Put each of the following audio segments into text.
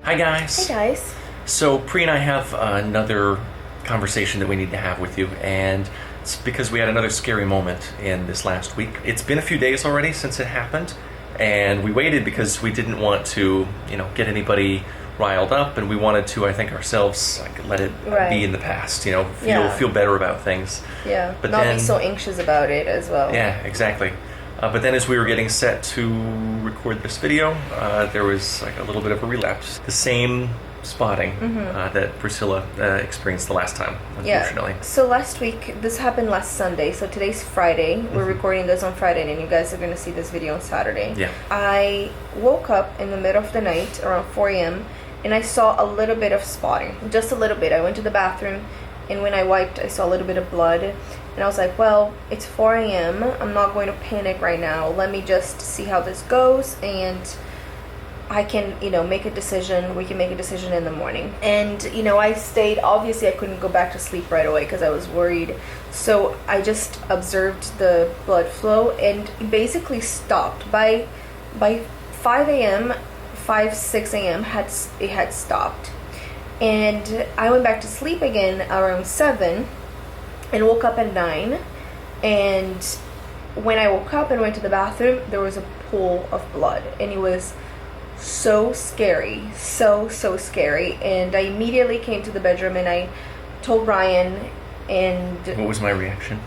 Hi guys. Hey guys. So Pri and I have another conversation that we need to have with you, and it's because we had another scary moment in this last week. It's been a few days already since it happened, and we waited because we didn't want to, get anybody riled up, and we wanted to, I think, ourselves let it be in the past. Feel better about things. Yeah, but not be so anxious about it as well. Yeah, exactly. But then as we were getting set to record this video, there was a little bit of a relapse. The same spotting that Priscilla experienced the last time, unfortunately. Yeah. So last week, this happened last Sunday, so today's Friday. We're recording this on Friday, and you guys are going to see this video on Saturday. Yeah. I woke up in the middle of the night, around 4 a.m., and I saw a little bit of spotting. Just a little bit. I went to the bathroom, and when I wiped, I saw a little bit of blood. And I was like, well, it's 4 a.m. I'm not going to panic right now. Let me just see how this goes, and I can, make a decision. We can make a decision in the morning. And, I stayed. Obviously, I couldn't go back to sleep right away because I was worried. So I just observed the blood flow, and it basically stopped. By 5 a.m., 6 a.m., it had stopped. And I went back to sleep again around 7 and woke up at 9. And when I woke up and went to the bathroom, there was a pool of blood, and it was so scary, so scary. And I immediately came to the bedroom and I told Ryan. And what was my reaction?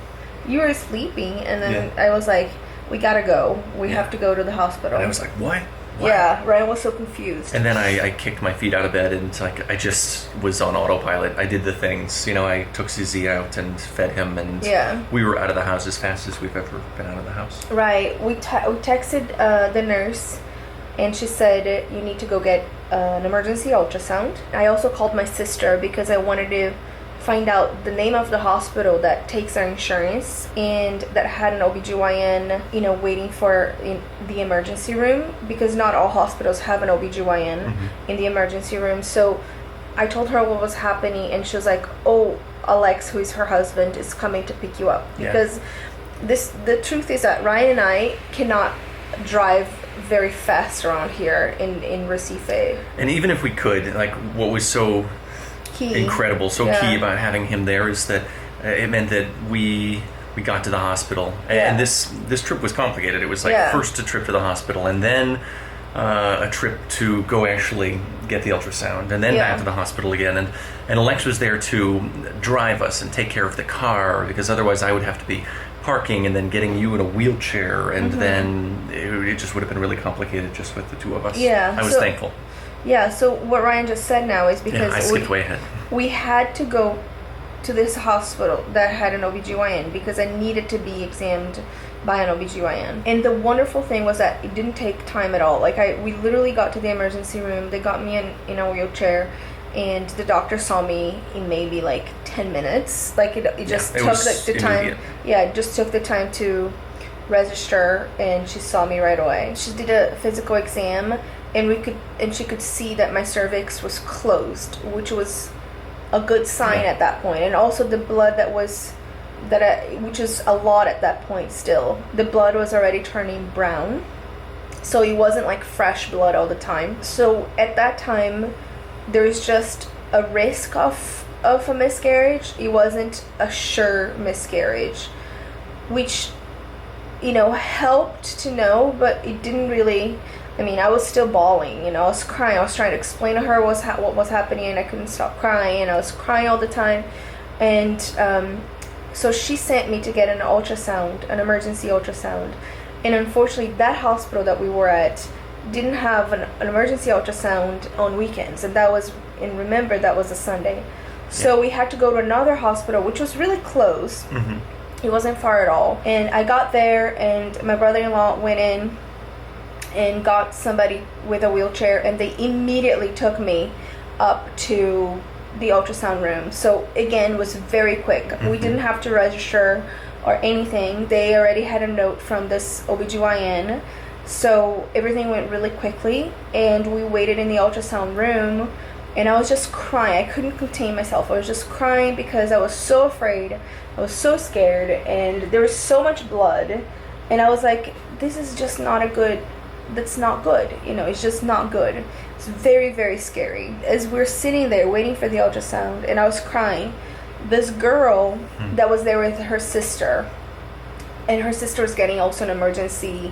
You were sleeping, and then I was like, we gotta go. We have to go to the hospital. And I was like, what? Yeah, Ryan was so confused. And then I kicked my feet out of bed, and I just was on autopilot. I did the things, I took Zizi out and fed him, and we were out of the house as fast as we've ever been out of the house. Right. We texted the nurse, and she said, you need to go get an emergency ultrasound. I also called my sister because I wanted to find out the name of the hospital that takes our insurance and that had an OBGYN, waiting for in the emergency room, because not all hospitals have an OBGYN in the emergency room. So I told her what was happening, and she was like, oh, Alex, who is her husband, is coming to pick you up. Because the truth is that Ryan and I cannot drive very fast around here in Recife. And even if we could, what was so incredible, key about having him there is that it meant that we got to the hospital, and this trip was complicated. It was first a trip to the hospital, and then a trip to go actually get the ultrasound, and then back to the hospital again, and Alex was there to drive us and take care of the car, because otherwise I would have to be parking and then getting you in a wheelchair, and then it just would have been really complicated just with the two of us. I was thankful. Yeah, so what Ryan just said now is because I skipped way ahead. We had to go to this hospital that had an OBGYN because I needed to be examined by an OBGYN. And the wonderful thing was that it didn't take time at all. We literally got to the emergency room. They got me in a wheelchair, and the doctor saw me in maybe 10 minutes. It just took the time. Yeah, it just took the time to register, and she saw me right away. She did a physical exam, and she could see that my cervix was closed, which was a good sign at that point. And also the blood which is a lot at that point still. The blood was already turning brown, so it wasn't fresh blood all the time. So at that time, there's just a risk of a miscarriage. It wasn't a sure miscarriage, which helped to know, but it didn't really. I was still bawling, I was crying. I was trying to explain to her what was happening, and I couldn't stop crying, and I was crying all the time. And so she sent me to get an ultrasound, an emergency ultrasound. And unfortunately, that hospital that we were at didn't have an emergency ultrasound on weekends, and remember, that was a Sunday. So we had to go to another hospital, which was really close. It wasn't far at all. And I got there, and my brother-in-law went in and got somebody with a wheelchair, and they immediately took me up to the ultrasound room. So again, it was very quick. We didn't have to register or anything. They already had a note from this OBGYN, so everything went really quickly, and we waited in the ultrasound room, and I was just crying. I couldn't contain myself. I was just crying because I was so afraid. I was so scared, and there was so much blood, and I was like, this is just not that's not good, it's just not good. It's very, very scary. As we're sitting there waiting for the ultrasound, and I was crying, this girl that was there with her sister, and her sister was getting also an emergency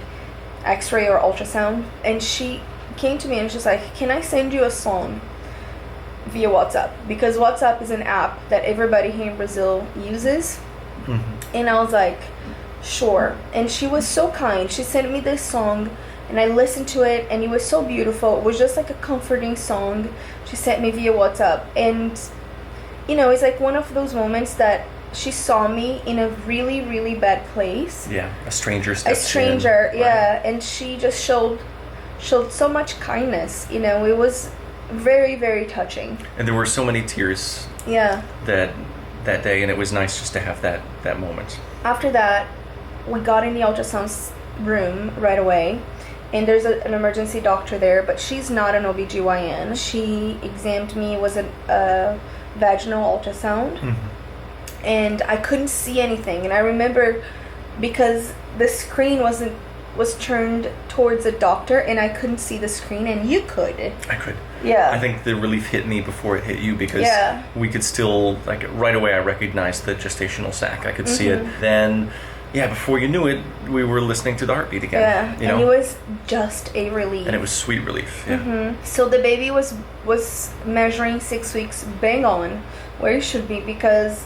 x-ray or ultrasound, and she came to me and she's like, can I send you a song via WhatsApp? Because WhatsApp is an app that everybody here in Brazil uses. And I was like, sure. And she was so kind. She sent me this song, and I listened to it, and it was so beautiful. It was just like a comforting song. She sent me via WhatsApp, and you know, it's like one of those moments that she saw me in a really, really bad place. Yeah, a stranger. Yeah, and she just showed so much kindness. You know, it was very, very touching. And there were so many tears. Yeah. That day, and it was nice just to have that moment. After that, we got in the ultrasound room right away, and there's an emergency doctor there, but she's not an OBGYN. She examined me. It was a vaginal ultrasound, and I couldn't see anything. And I remember, because the screen was turned towards the doctor, and I couldn't see the screen, and you could. I could. Yeah. I think the relief hit me before it hit you, because we could still, like, right away I recognized the gestational sac. I could see it. Then, before you knew it, we were listening to the heartbeat again. Yeah, you know? And it was just a relief. And it was sweet relief. Yeah. So the baby was measuring 6 weeks bang on where it should be, because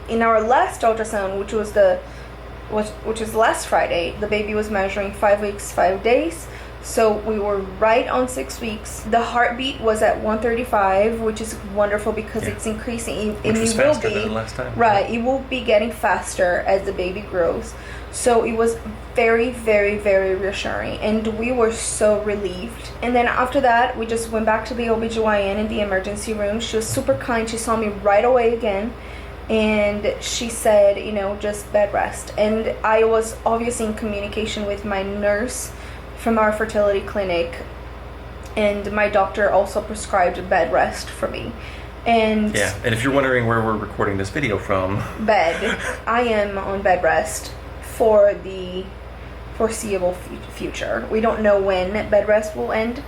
in our last ultrasound, which is last Friday, the baby was measuring 5 weeks, 5 days. So we were right on 6 weeks. The heartbeat was at 135, which is wonderful because it's increasing. Which was faster than last time. Right, it will be getting faster as the baby grows. So it was very, very, very reassuring, and we were so relieved. And then after that, we just went back to the OBGYN in the emergency room. She was super kind. She saw me right away again. And she said, you know, just bed rest. And I was obviously in communication with my nurse from our fertility clinic, and my doctor also prescribed bed rest for me. And and if you're wondering where we're recording this video from, I am on bed rest for the foreseeable future. We don't know when bed rest will end.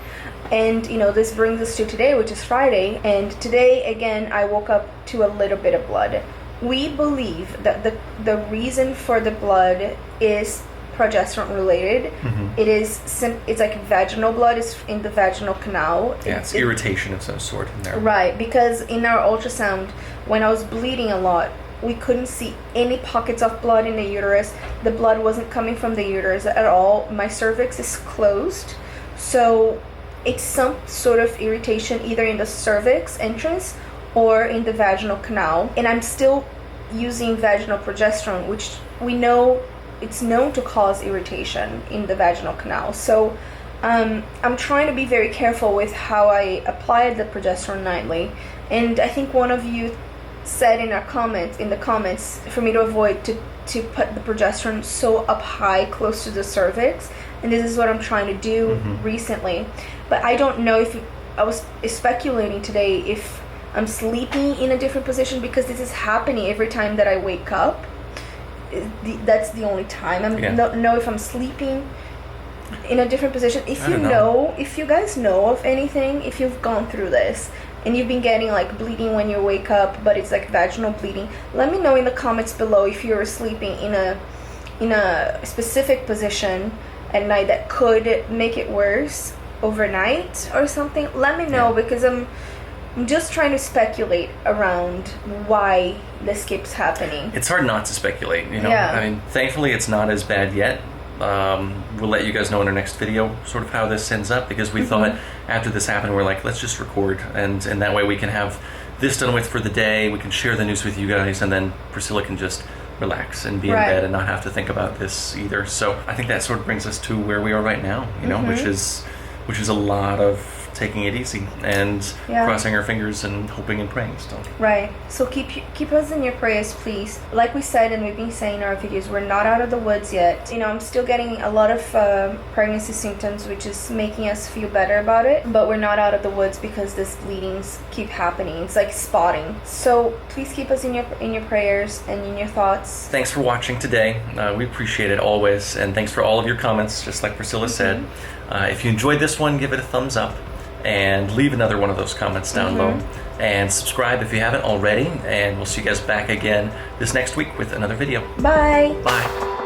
And you know, this brings us to today, which is Friday, and today again I woke up to a little bit of blood. We believe that the reason for the blood is progesterone related. It's like vaginal blood is in the vaginal canal. It's irritation of some sort in there. Right, because in our ultrasound, when I was bleeding a lot, we couldn't see any pockets of blood in the uterus. The blood wasn't coming from the uterus at all. My cervix is closed, so it's some sort of irritation either in the cervix entrance or in the vaginal canal. And I'm still using vaginal progesterone, which we know it's known to cause irritation in the vaginal canal. So I'm trying to be very careful with how I apply the progesterone nightly. And I think one of you said in the comments for me to avoid to put the progesterone so up high close to the cervix. And this is what I'm trying to do recently. But I don't know if I was speculating today if I'm sleeping in a different position, because this is happening every time that I wake up. That's the only time. I don't know if I'm sleeping in a different position. If you guys know of anything, if you've gone through this and you've been getting like bleeding when you wake up, but it's like vaginal bleeding, let me know in the comments below if you're sleeping in a specific position at night that could make it worse overnight or something. Let me know, because I'm just trying to speculate around why this keeps happening. It's hard not to speculate, you know. I mean, thankfully it's not as bad yet. We'll let you guys know in our next video sort of how this ends up, because we thought after this happened, we're like, let's just record, and that way we can have this done with for the day. We can share the news with you guys, and then Priscilla can just relax and be in bed and not have to think about this either. So I think that sort of brings us to where we are right now, you know, which is a lot of taking it easy and crossing our fingers and hoping and praying still. Right. So keep us in your prayers, please. Like we said, and we've been saying in our videos, we're not out of the woods yet. You know, I'm still getting a lot of pregnancy symptoms, which is making us feel better about it. But we're not out of the woods because these bleedings keep happening. It's like spotting. So please keep us in your prayers and in your thoughts. Thanks for watching today. We appreciate it always, and thanks for all of your comments. Just like Priscilla said, if you enjoyed this one, give it a thumbs up. and leave another one of those comments down below. And subscribe if you haven't already. And we'll see you guys back again this next week with another video. Bye. Bye.